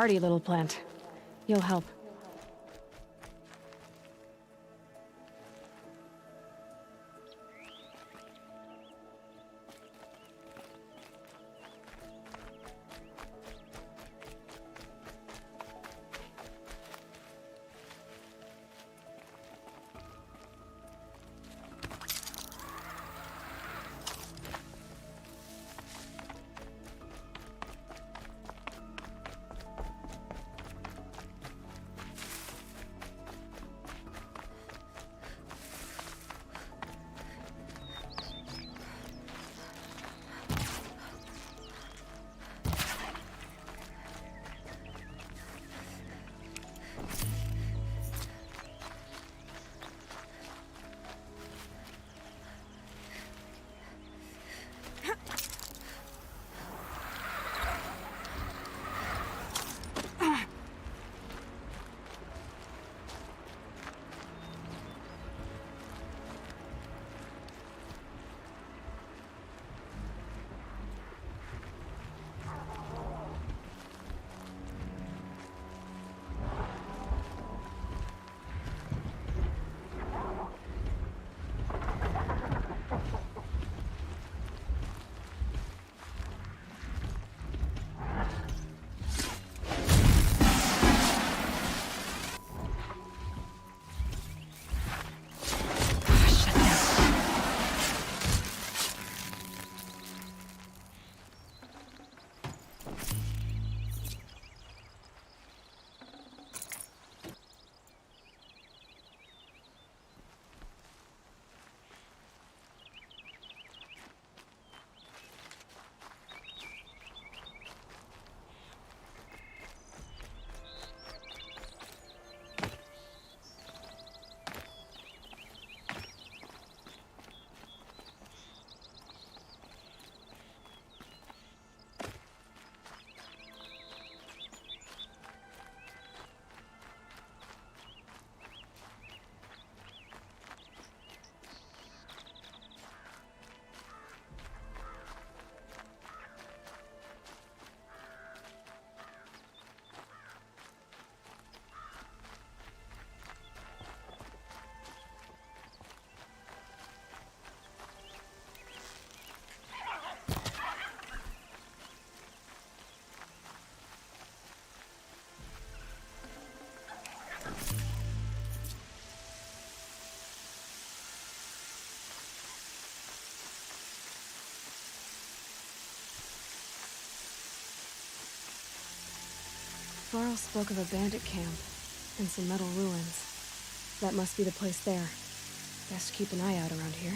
hardy little plant. You'll help. Varl spoke of a bandit camp and some metal ruins. That must be the place there. Best keep an eye out around here.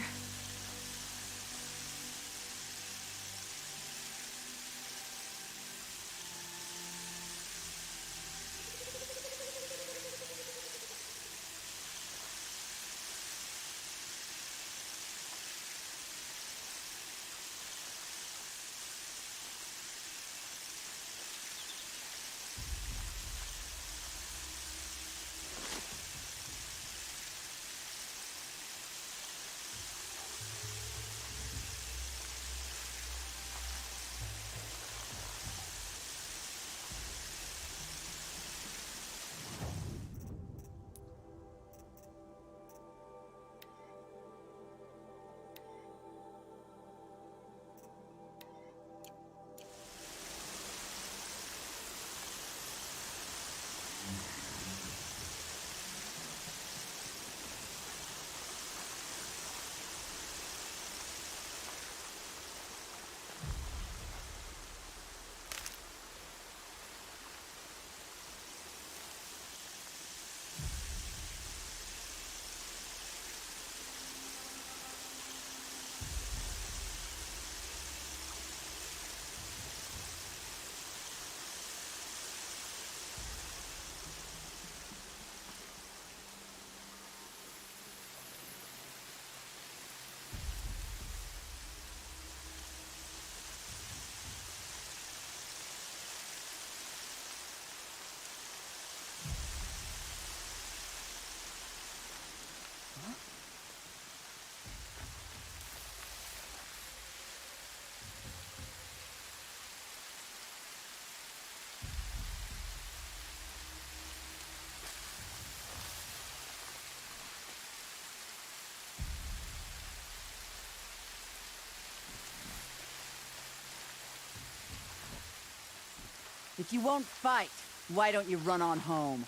If you won't fight, why don't you run on home?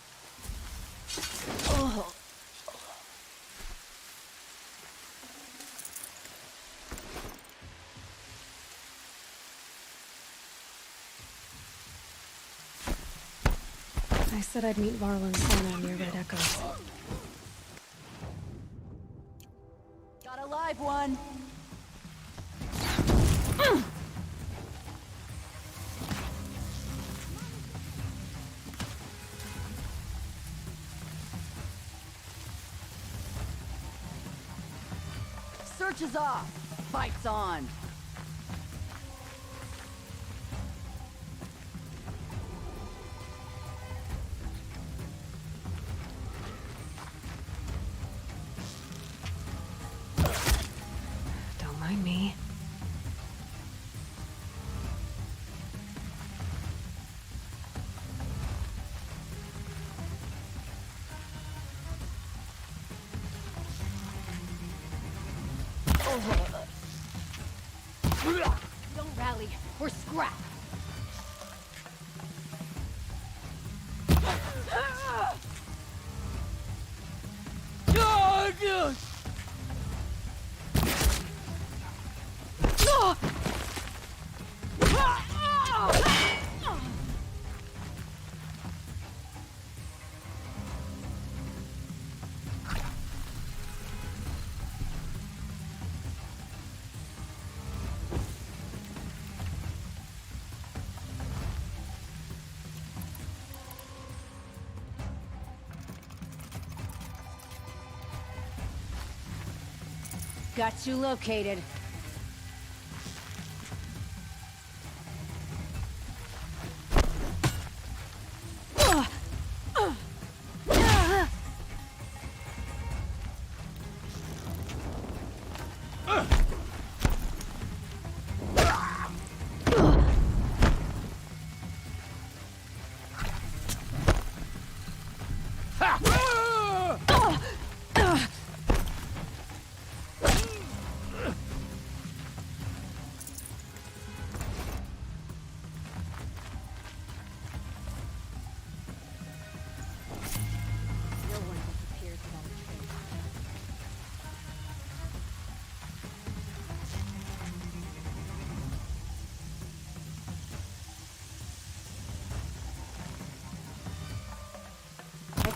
I said I'd meet Varl and Sona near Red Echoes. Got a live one! Search is off! Fight's on! Don't mind me. Don't rally, we're scrap! Got you located.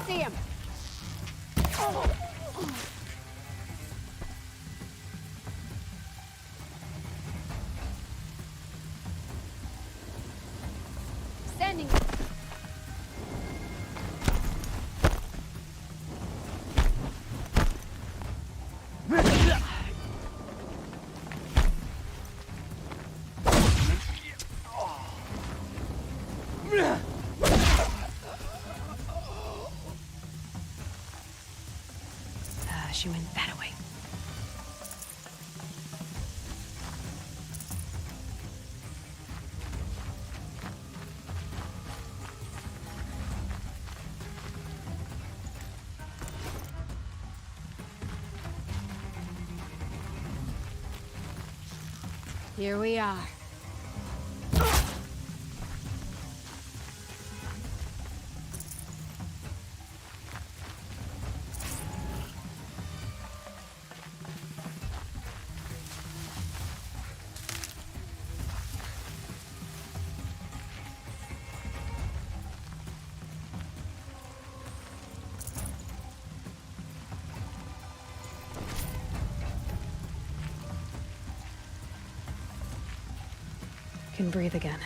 See him! Standing! She went that way. Here we are. Can breathe again.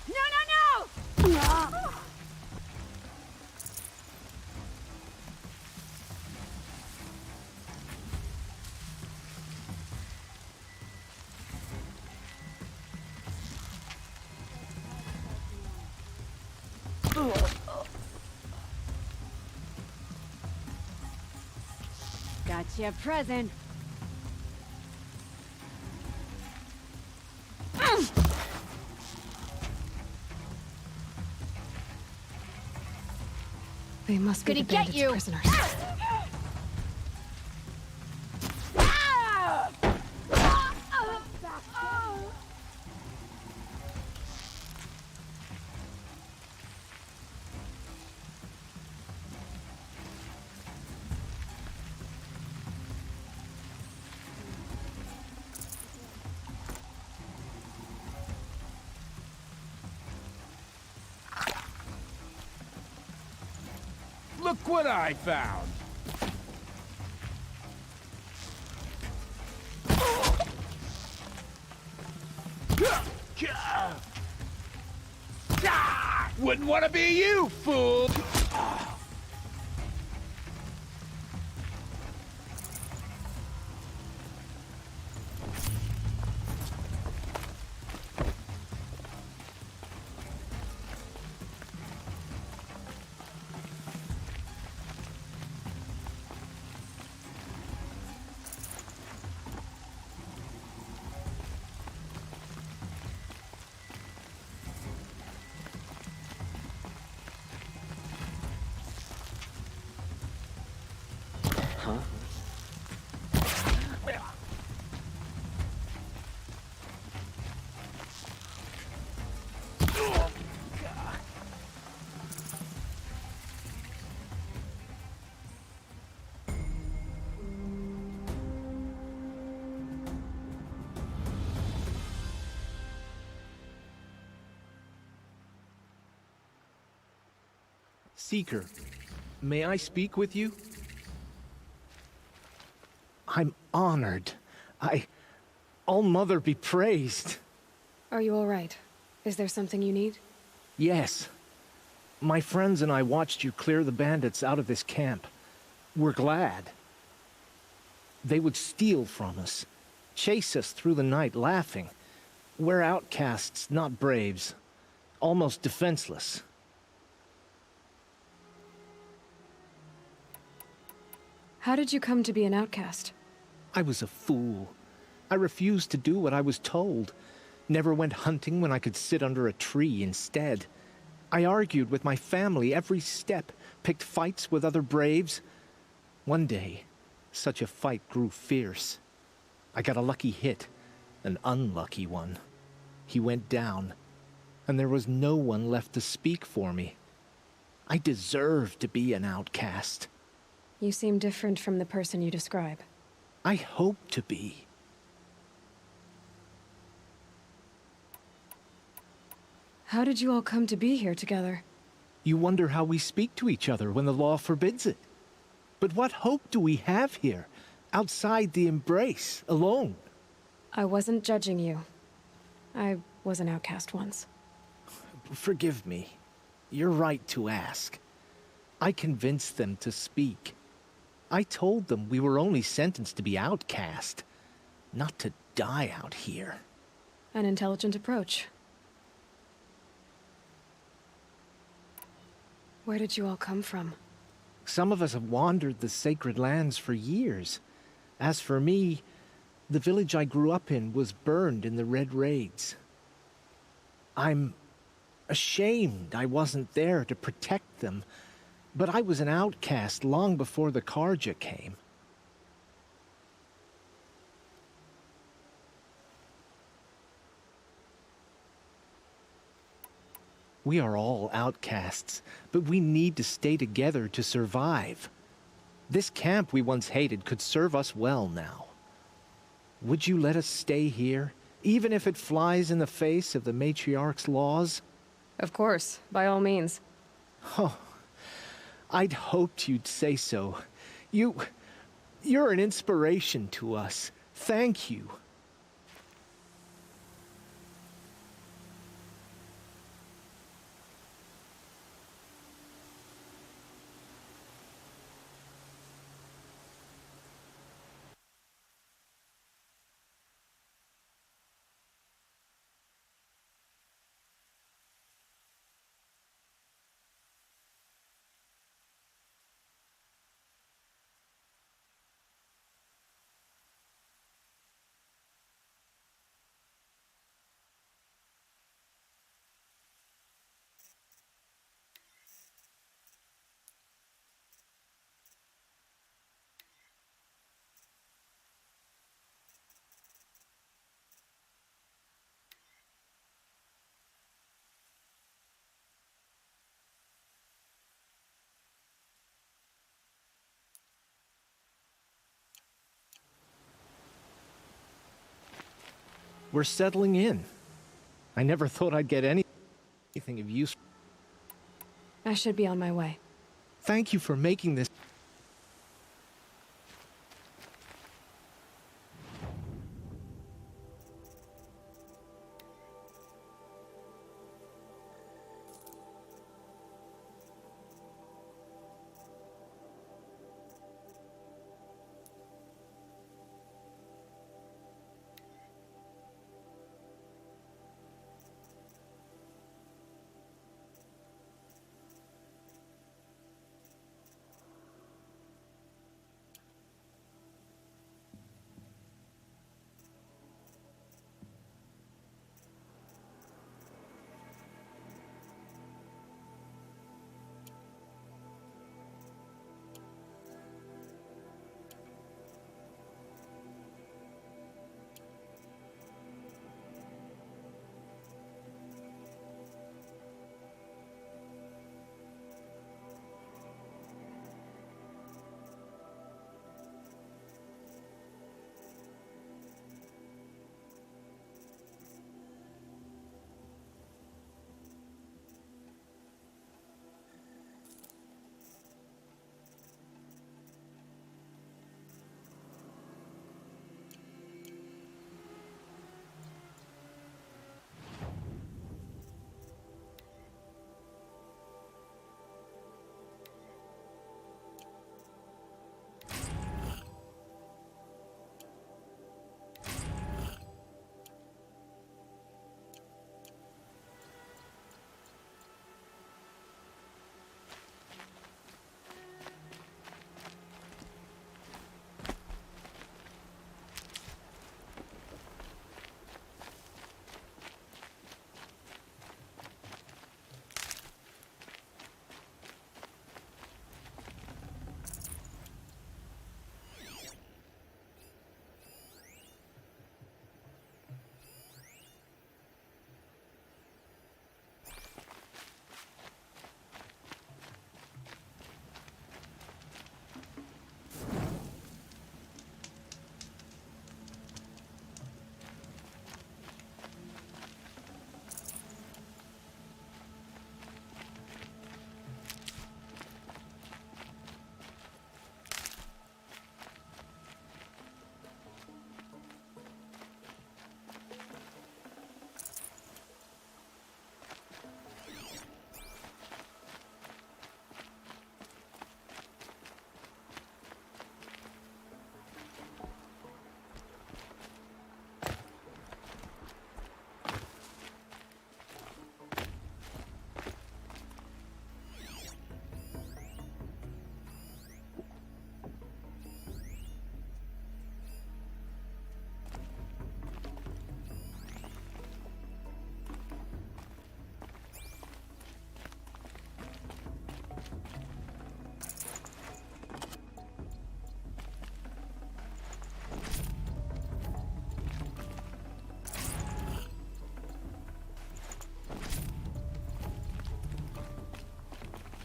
No, no, no! Gotcha a present. They must be the Gonna get bandits' you. prisoners. Look what I found! Wouldn't want to be you, fool! Seeker, may I speak with you? I'm honored. All-Mother be praised. Are you all right? Is there something you need? Yes. My friends and I watched you clear the bandits out of this camp. We're glad. They would steal from us, chase us through the night laughing. We're outcasts, not braves. Almost defenseless. How did you come to be an outcast? I was a fool. I refused to do what I was told. Never went hunting when I could sit under a tree instead. I argued with my family every step, picked fights with other braves. One day, such a fight grew fierce. I got a lucky hit, an unlucky one. He went down, and there was no one left to speak for me. I deserved to be an outcast. You seem different from the person you describe. I hope to be. How did you all come to be here together? You wonder how we speak to each other when the law forbids it. But what hope do we have here, outside the embrace, alone? I wasn't judging you. I was an outcast once. Forgive me. You're right to ask. I convinced them to speak. I told them we were only sentenced to be outcast, not to die out here. An intelligent approach. Where did you all come from? Some of us have wandered the sacred lands for years. As for me, the village I grew up in was burned in the Red Raids. I'm ashamed I wasn't there to protect them, but I was an outcast long before the Carja came. We are all outcasts, but we need to stay together to survive. This camp we once hated could serve us well now. Would you let us stay here, even if it flies in the face of the Matriarch's laws? Of course, by all means. Oh, I'd hoped you'd say so. You're an inspiration to us. Thank you. We're settling in. I never thought I'd get anything of use. I should be on my way. Thank you for making this.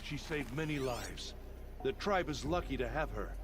She saved many lives. The tribe is lucky to have her.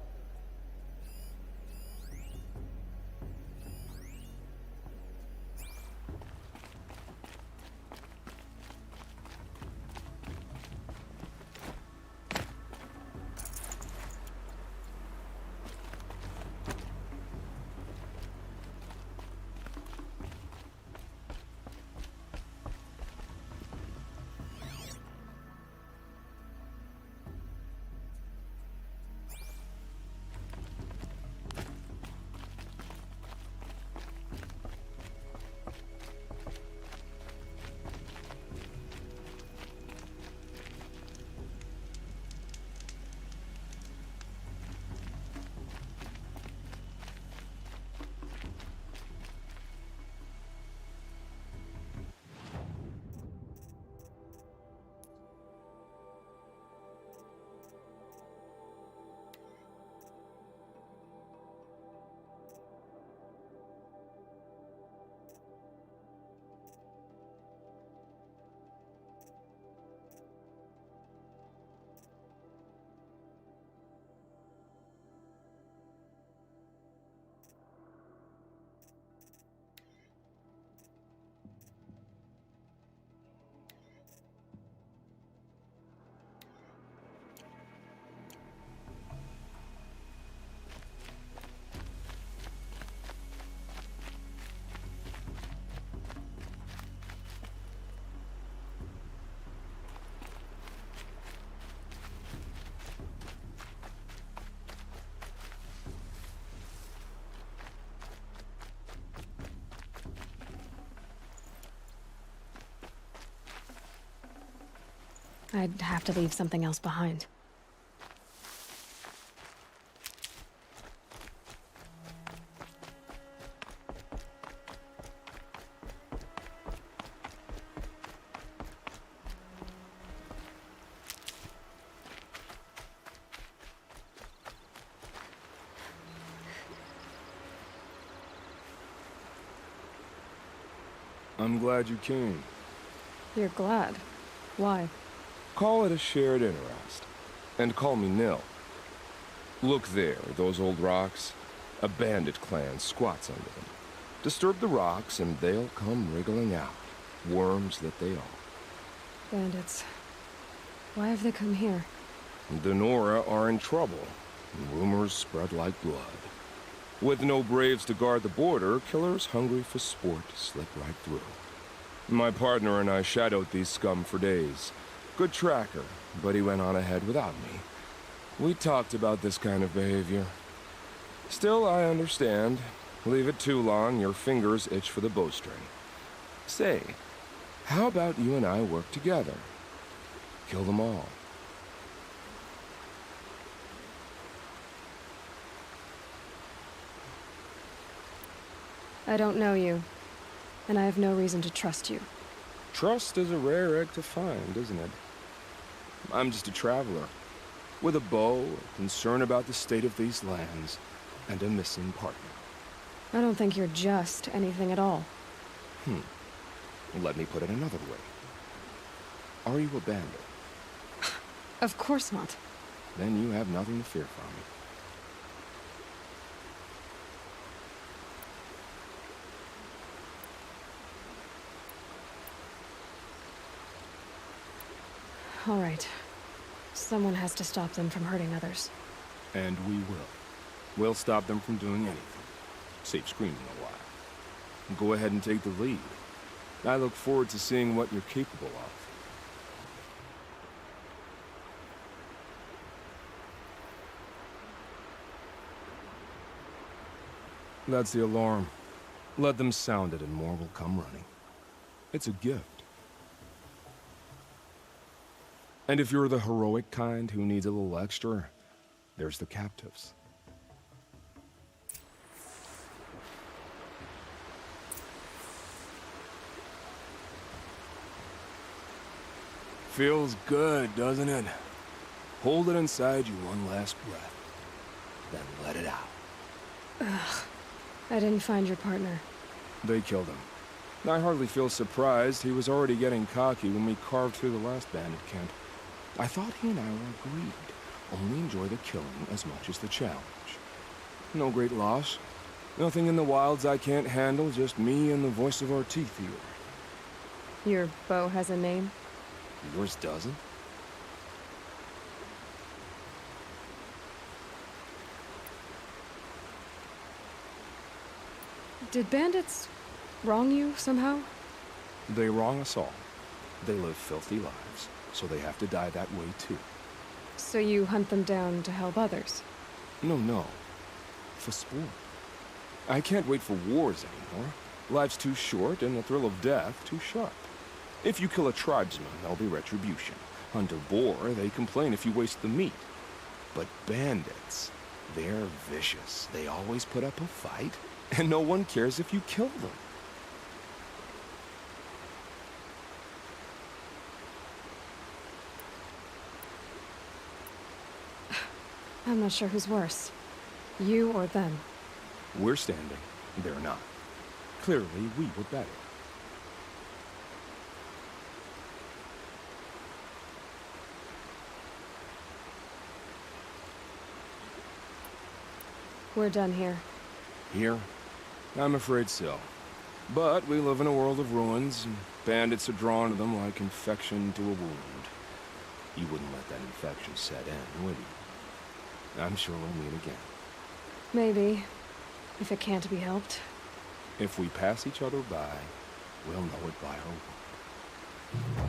I'd have to leave something else behind. I'm glad you came. You're glad. Why? Call it a shared interest. And call me Nil. Look there, those old rocks. A bandit clan squats under them. Disturb the rocks and they'll come wriggling out. Worms that they are. Bandits. Why have they come here? The Nora are in trouble. Rumors spread like blood. With no braves to guard the border, killers hungry for sport slip right through. My partner and I shadowed these scum for days. Good tracker, but he went on ahead without me. We talked about this kind of behavior. Still, I understand. Leave it too long, your fingers itch for the bowstring. Say, how about you and I work together? Kill them all. I don't know you, and I have no reason to trust you. Trust is a rare egg to find, isn't it? I'm just a traveler, with a bow, a concern about the state of these lands, and a missing partner. I don't think you're just anything at all. Let me put it another way. Are you a bandit? Of course not. Then you have nothing to fear from me. All right. Someone has to stop them from hurting others. And we will. We'll stop them from doing anything. Save screaming a while. Go ahead and take the lead. I look forward to seeing what you're capable of. That's the alarm. Let them sound it and more will come running. It's a gift. And if you're the heroic kind who needs a little extra, there's the captives. Feels good, doesn't it? Hold it inside you one last breath, then let it out. I didn't find your partner. They killed him. I hardly feel surprised. He was already getting cocky when we carved through the last bandit camp. I thought he and I were agreed. Only enjoy the killing as much as the challenge. No great loss. Nothing in the wilds I can't handle, just me and the voice of our teeth here. Your bow has a name? Yours doesn't? Did bandits wrong you somehow? They wrong us all. They live filthy lives, so they have to die that way too. So you hunt them down to help others? No. For sport. I can't wait for wars anymore. Life's too short and the thrill of death too sharp. If you kill a tribesman, there'll be retribution. Hunt a boar, they complain if you waste the meat. But bandits, they're vicious. They always put up a fight, and no one cares if you kill them. I'm not sure who's worse. You or them. We're standing. They're not. Clearly, we were better. We're done here. Here? I'm afraid so. But we live in a world of ruins, and bandits are drawn to them like infection to a wound. You wouldn't let that infection set in, would you? I'm sure we'll meet again. Maybe. If it can't be helped. If we pass each other by, we'll know it by our walk.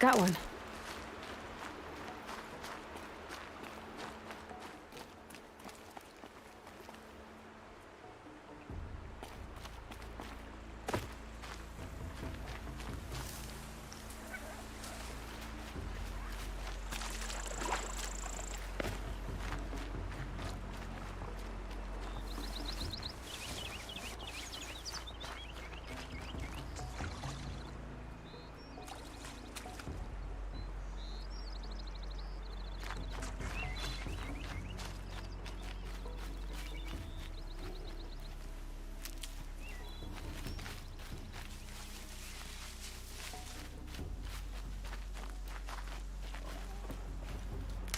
Got one.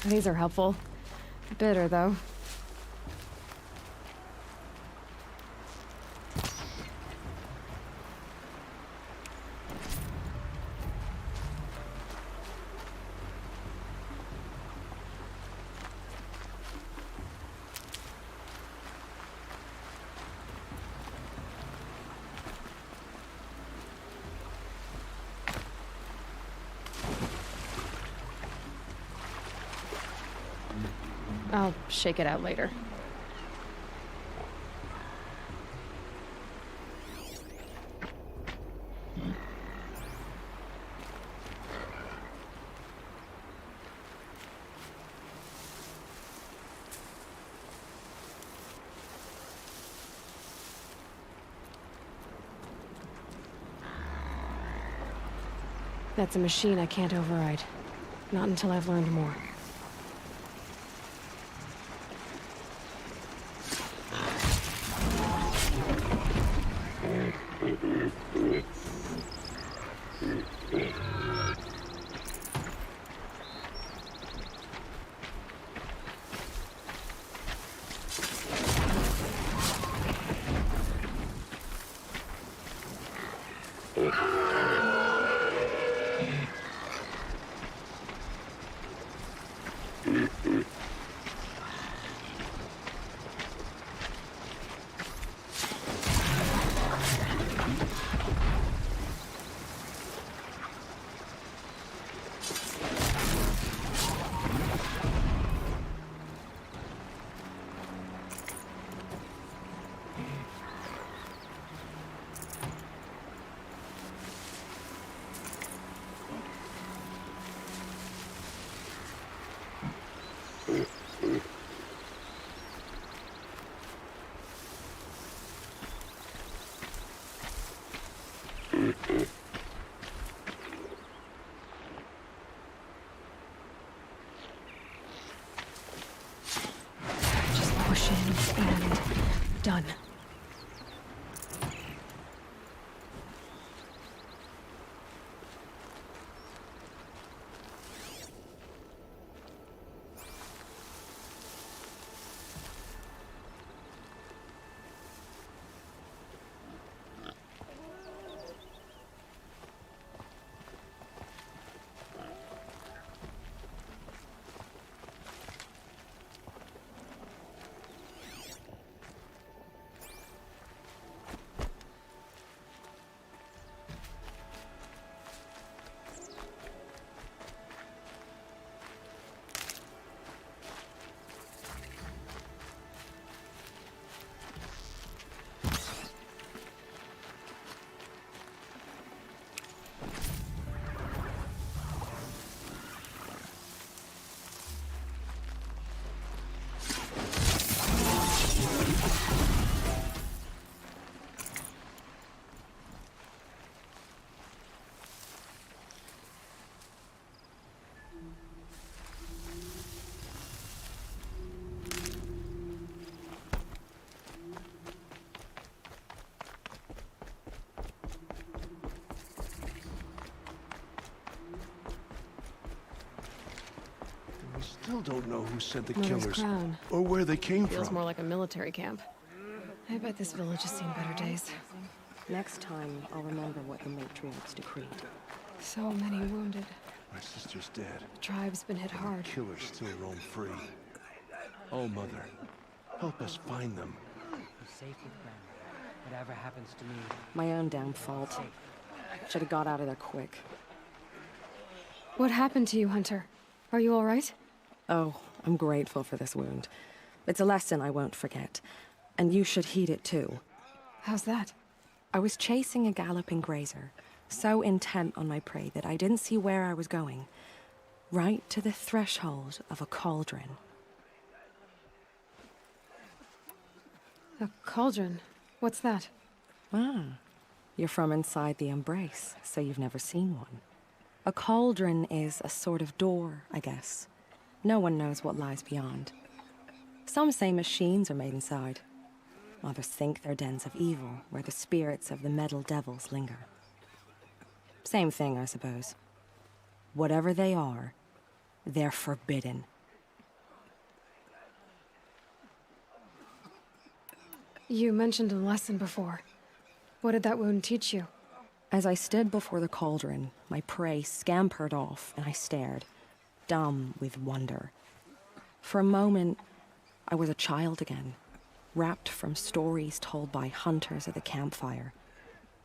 These are helpful. Bitter, though. I'll shake it out later. That's a machine I can't override. Not until I've learned more. Just push in and done. Still don't know who sent the Mother's killers crown. or where they came Feels from. more like a military camp. I bet this village has seen better days. Next time, I'll remember what the matriarchs decreed. So many wounded. My sister's dead. The tribe's been hit hard. Killers still roam free. Oh, Mother, help us find them. Be safe with them. Whatever happens to me. My own damn fault. Should have got out of there quick. What happened to you, Hunter? Are you all right? Oh, I'm grateful for this wound. It's a lesson I won't forget. And you should heed it too. How's that? I was chasing a galloping grazer, so intent on my prey that I didn't see where I was going. Right to the threshold of a cauldron. A cauldron? What's that? Ah, you're from inside the Embrace, so you've never seen one. A cauldron is a sort of door, I guess. No one knows what lies beyond. Some say machines are made inside. Others think they're dens of evil, where the spirits of the metal devils linger. Same thing, I suppose. Whatever they are, they're forbidden. You mentioned a lesson before. What did that wound teach you? As I stood before the cauldron, my prey scampered off, and I stared, dumb with wonder. For a moment, I was a child again, wrapped from stories told by hunters at the campfire.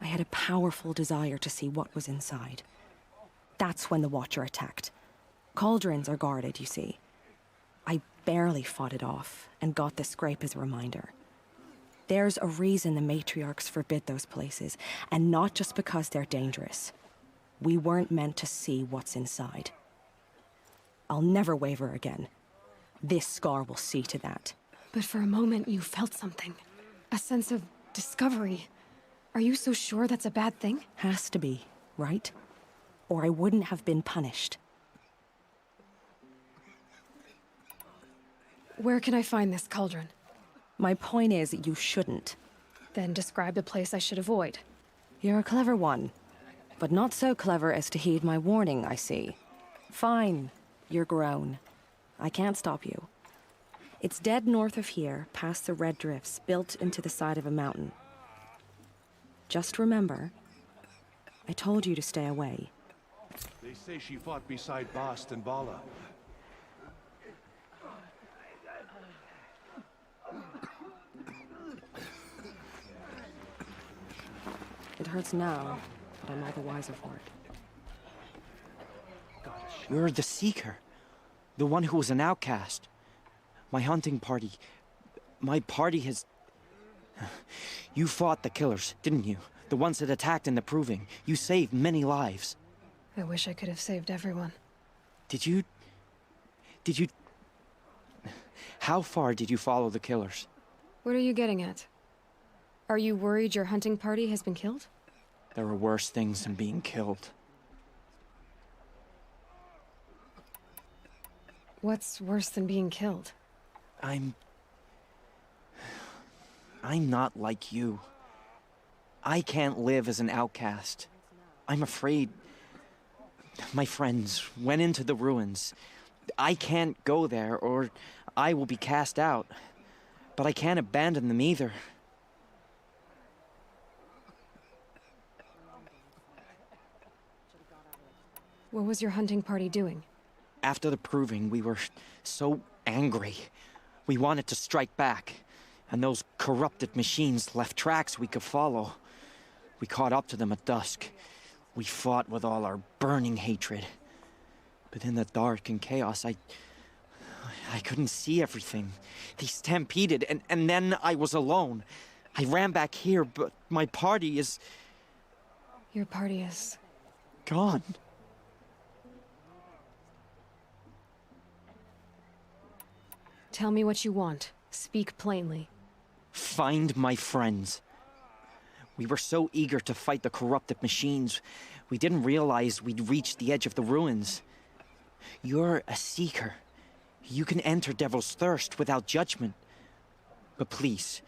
I had a powerful desire to see what was inside. That's when the Watcher attacked. Cauldrons are guarded, you see. I barely fought it off, and got the scrape as a reminder. There's a reason the matriarchs forbid those places, and not just because they're dangerous. We weren't meant to see what's inside. I'll never waver again. This scar will see to that. But for a moment you felt something. A sense of discovery. Are you so sure that's a bad thing? Has to be, right? Or I wouldn't have been punished. Where can I find this cauldron? My point is, you shouldn't. Then describe the place I should avoid. You're a clever one. But not so clever as to heed my warning, I see. Fine. You're grown. I can't stop you. It's dead north of here, past the red drifts, built into the side of a mountain. Just remember, I told you to stay away. They say she fought beside Bast and Bala. It hurts now, but I'm all the wiser for it. You're the Seeker. The one who was an outcast. My hunting party. My party has... You fought the killers, didn't you? The ones that attacked in the Proving. You saved many lives. I wish I could have saved everyone. Did you... How far did you follow the killers? What are you getting at? Are you worried your hunting party has been killed? There are worse things than being killed. What's worse than being killed? I'm not like you. I can't live as an outcast. I'm afraid... My friends went into the ruins. I can't go there, or I will be cast out. But I can't abandon them either. What was your hunting party doing? After the Proving, we were so angry. We wanted to strike back, and those corrupted machines left tracks we could follow. We caught up to them at dusk. We fought with all our burning hatred. But in the dark and chaos, I couldn't see everything. They stampeded, and then I was alone. I ran back here, but my party is... Your party is... gone. Tell me what you want. Speak plainly. Find my friends. We were so eager to fight the corrupted machines, we didn't realize we'd reached the edge of the ruins. You're a Seeker. You can enter Devil's Thirst without judgment. But please,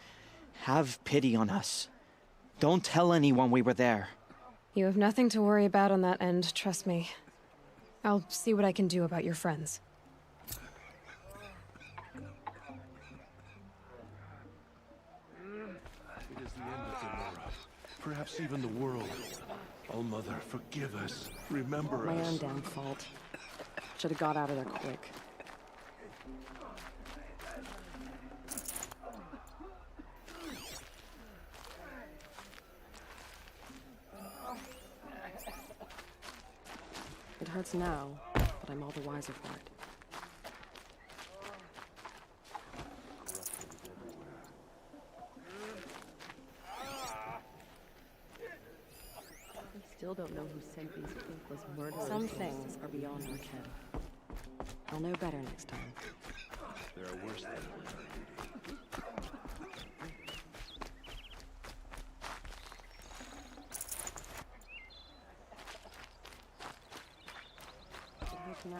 have pity on us. Don't tell anyone we were there. You have nothing to worry about on that end, trust me. I'll see what I can do about your friends. It is the end of Gamora. Perhaps even the world. Oh, Mother, forgive us. Remember My own us. damn fault. Should have got out of there quick. It hurts now, but I'm all the wiser for it. I still don't know who sent these faithless murderers. Some things are beyond our ken. I'll know better next time. There are worse things. It hurts now,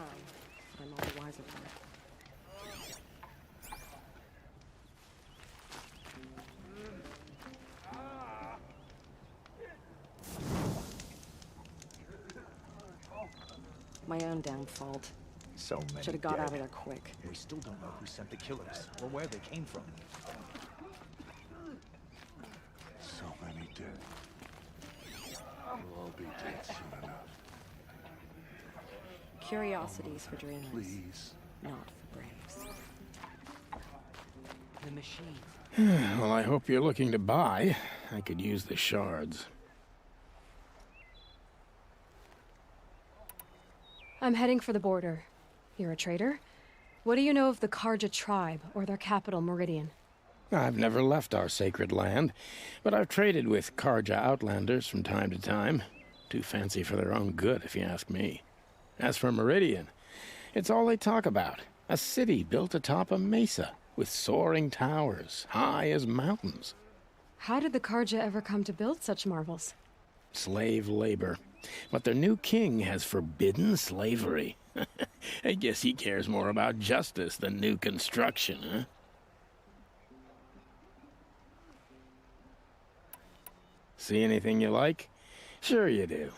but I'm all the wiser for it. My own damn fault. So many Should have got dead. out of there quick. We still don't know who sent the killers, or where they came from. So many dead. We'll all be dead soon enough. Curiosities for dreamers, Please. not for braves. The machine. Well, I hope you're looking to buy. I could use the shards. I'm heading for the border. You're a trader? What do you know of the Karja tribe, or their capital, Meridian? I've never left our sacred land, but I've traded with Karja outlanders from time to time. Too fancy for their own good, if you ask me. As for Meridian, it's all they talk about. A city built atop a mesa, with soaring towers, high as mountains. How did the Karja ever come to build such marvels? Slave labor. But their new king has forbidden slavery. I guess he cares more about justice than new construction, huh? See anything you like? Sure you do.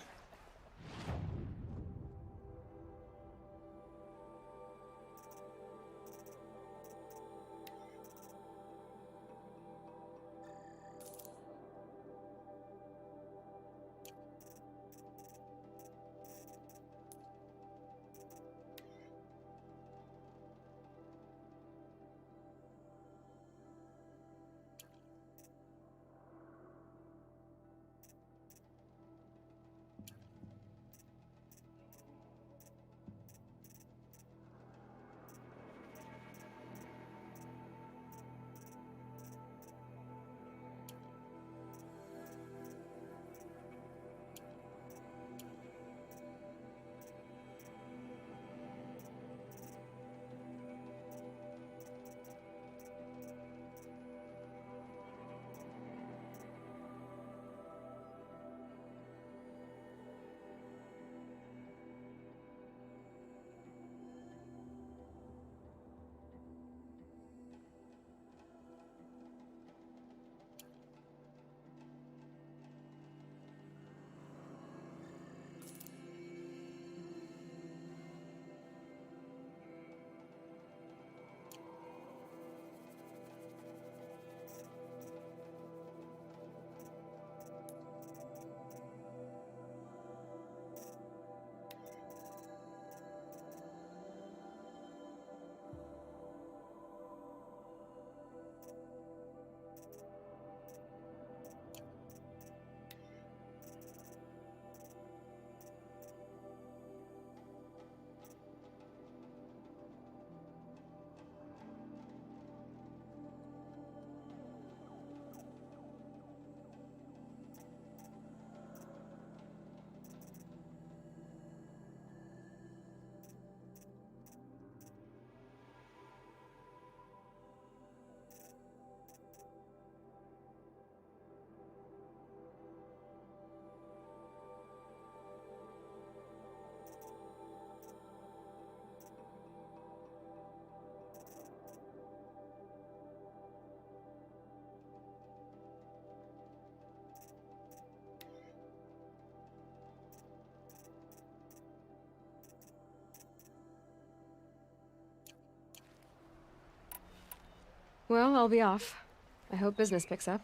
Well, I'll be off. I hope business picks up.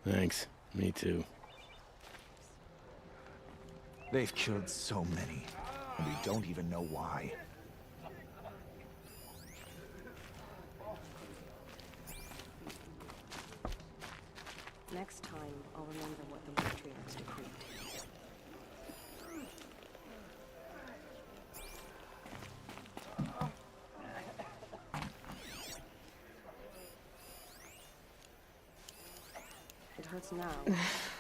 Thanks. Me too. They've killed so many, and we don't even know why. Next time, I'll remember what the White Traders decreed. It hurts now.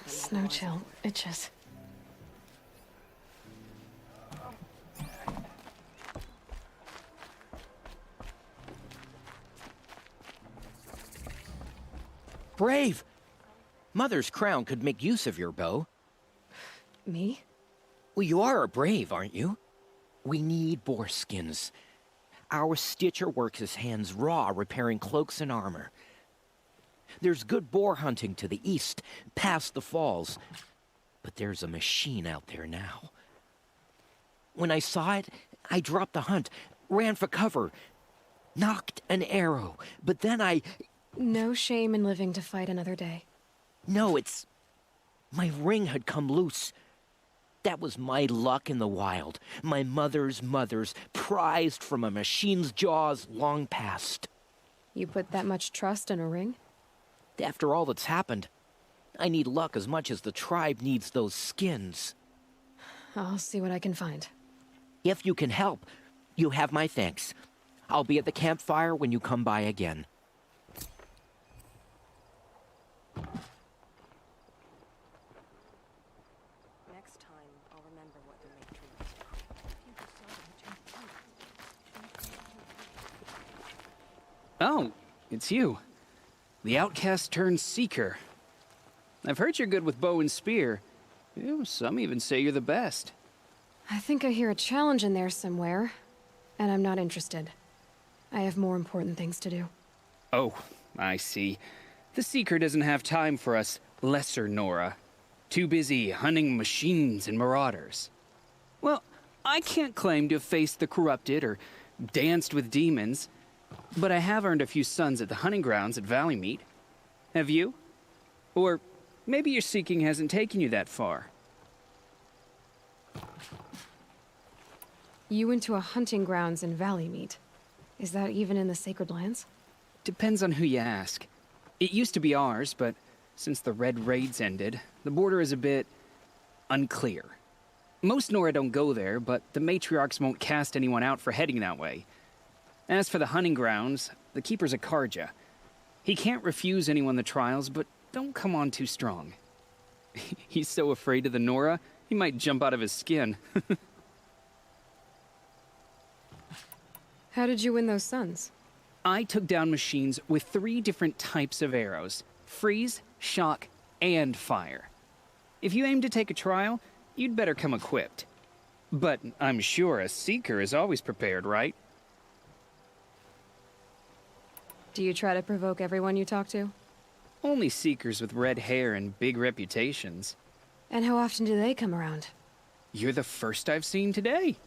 Snow chill. Itches. Brave! Mother's crown could make use of your bow. Me? Well, you are a brave, aren't you? We need boar skins. Our stitcher works his hands raw repairing cloaks and armor. There's good boar hunting to the east, past the falls. But there's a machine out there now. When I saw it, I dropped the hunt, ran for cover, knocked an arrow, but then I... No shame in living to fight another day. No, it's... My ring had come loose. That was my luck in the wild. My mother's prized from a machine's jaws long past. You put that much trust in a ring? After all that's happened, I need luck as much as the tribe needs those skins. I'll see what I can find. If you can help, you have my thanks. I'll be at the campfire when you come by again. Next time, I'll remember what the matrix. Oh, it's you. The outcast turned seeker. I've heard you're good with bow and spear. Some even say you're the best. I think I hear a challenge in there somewhere, and I'm not interested. I have more important things to do. Oh, I see. The Seeker doesn't have time for us lesser Nora. Too busy hunting machines and marauders. Well, I can't claim to have faced the corrupted or danced with demons, but I have earned a few sons at the hunting grounds at Valleymeet. Have you? Or maybe your seeking hasn't taken you that far. You went to a hunting grounds in Valleymeet. Is that even in the Sacred Lands? Depends on who you ask. It used to be ours, but since the Red Raids ended, the border is a bit unclear. Most Nora don't go there, but the matriarchs won't cast anyone out for heading that way. As for the hunting grounds, the keeper's a Karja. He can't refuse anyone the trials, but don't come on too strong. He's so afraid of the Nora, he might jump out of his skin. How did you win those sons? I took down machines with 3 different types of arrows: freeze, shock, and fire. If you aim to take a trial, you'd better come equipped. But I'm sure a Seeker is always prepared, right? Do you try to provoke everyone you talk to? Only Seekers with red hair and big reputations. And how often do they come around? You're the first I've seen today.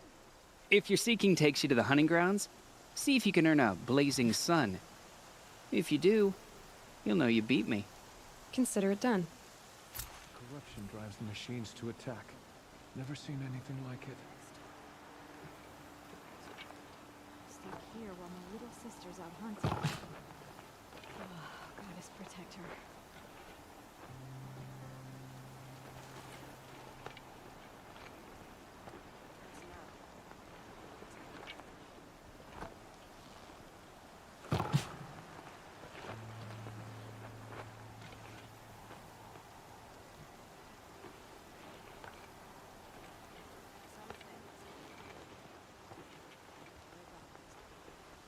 If your seeking takes you to the hunting grounds, see if you can earn a blazing sun. If you do, you'll know you beat me. Consider it done. Corruption drives the machines to attack. Never seen anything like it. Stay here while my little sister's out hunting. Oh, goddess protect her.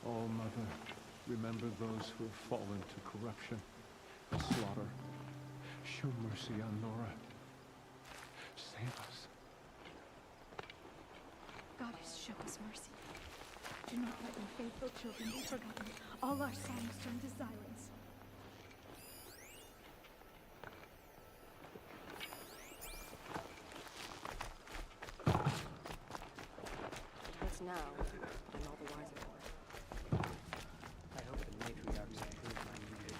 Oh, Mother, remember those who have fallen to corruption and slaughter. Show mercy on Nora. Save us. Goddess, show us mercy. Do not let your faithful children be forgotten. All our songs turn to silence. What's now? I'm all the wiser for. I hope the matriarchs approve my music.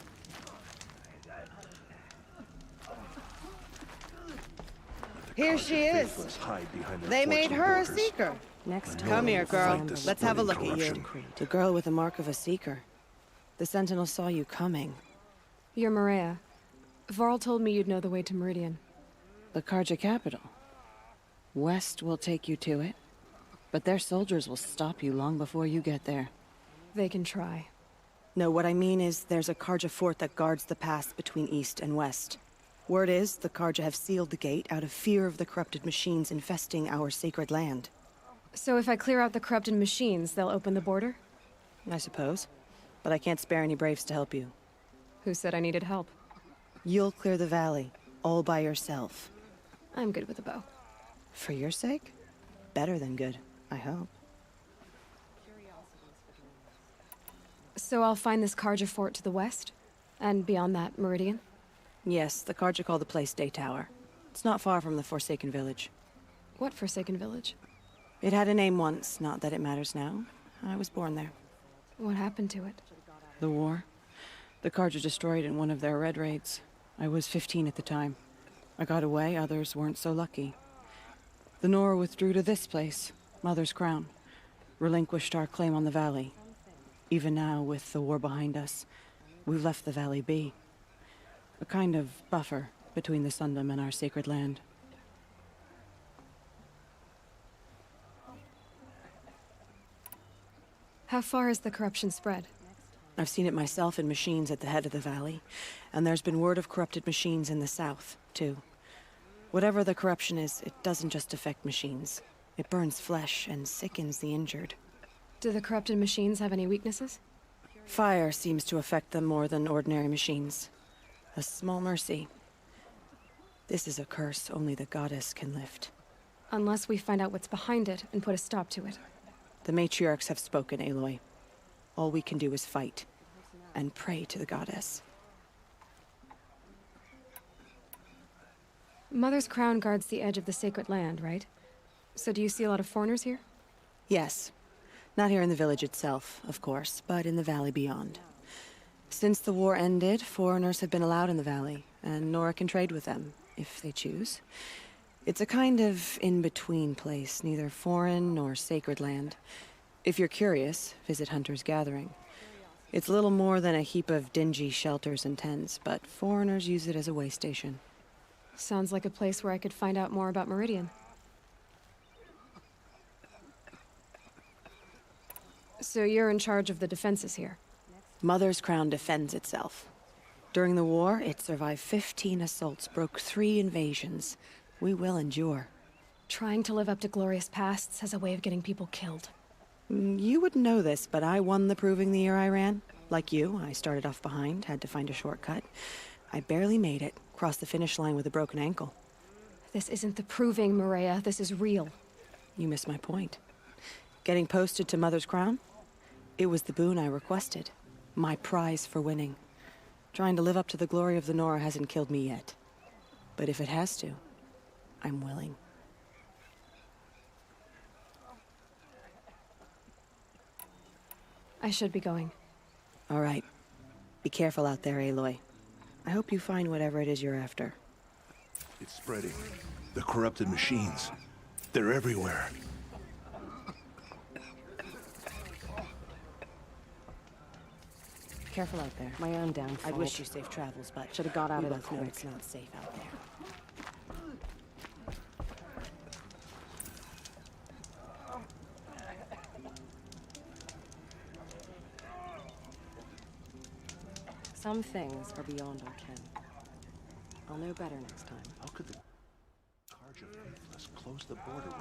Here she is. They made her a seeker. Next time, Come here, girl. Flanders Let's have a look corruption at you. creed. The girl with the mark of a seeker. The Sentinel saw you coming. You're Maria. Varl told me you'd know the way to Meridian. The Karja capital. West will take you to it, but their soldiers will stop you long before you get there. They can try. No, what I mean is there's a Karja fort that guards the pass between east and west. Word is, the Karja have sealed the gate out of fear of the corrupted machines infesting our sacred land. So if I clear out the corrupted machines, they'll open the border? I suppose. But I can't spare any braves to help you. Who said I needed help? You'll clear the valley, all by yourself. I'm good with a bow. For your sake? Better than good, I hope. So I'll find this Karja fort to the west? And beyond that, Meridian? Yes, the Karja call the place Day Tower. It's not far from the Forsaken Village. What Forsaken Village? It had a name once, not that it matters now. I was born there. What happened to it? The war. The Karja destroyed in one of their red raids. I was 15 at the time. I got away, others weren't so lucky. The Nora withdrew to this place, Mother's Crown. Relinquished our claim on the valley. Even now, with the war behind us, we've left the valley be. A kind of buffer between the Sundom and our sacred land. How far has the corruption spread? I've seen it myself in machines at the head of the valley, and there's been word of corrupted machines in the south, too. Whatever the corruption is, it doesn't just affect machines. It burns flesh and sickens the injured. Do the corrupted machines have any weaknesses? Fire seems to affect them more than ordinary machines. A small mercy. This is a curse only the goddess can lift. Unless we find out what's behind it and put a stop to it. The matriarchs have spoken, Aloy. All we can do is fight, and pray to the goddess. Mother's Crown guards the edge of the sacred land, right? So do you see a lot of foreigners here? Yes. Not here in the village itself, of course, but in the valley beyond. Since the war ended, foreigners have been allowed in the valley, and Nora can trade with them, if they choose. It's a kind of in-between place, neither foreign nor sacred land. If you're curious, visit Hunter's Gathering. It's little more than a heap of dingy shelters and tents, but foreigners use it as a way station. Sounds like a place where I could find out more about Meridian. So you're in charge of the defenses here? Mother's Crown defends itself. During the war, it survived 15 assaults, broke 3 invasions. We will endure. Trying to live up to glorious pasts has a way of getting people killed. You wouldn't know this, but I won the Proving the year I ran. Like you, I started off behind, had to find a shortcut. I barely made it, crossed the finish line with a broken ankle. This isn't the Proving, Maria. This is real. You missed my point. Getting posted to Mother's Crown? It was the boon I requested. My prize for winning. Trying to live up to the glory of the Nora hasn't killed me yet. But if it has to, I'm willing. I should be going. All right. Be careful out there, Aloy. I hope you find whatever it is you're after. It's spreading. The corrupted machines. They're everywhere. Careful out there. My own downfall. I wish you safe travels, but Should have got out we of there both know quick. it's not safe out there. Some things are beyond our ken. I'll know better next time. How could the Karja faithless close the border?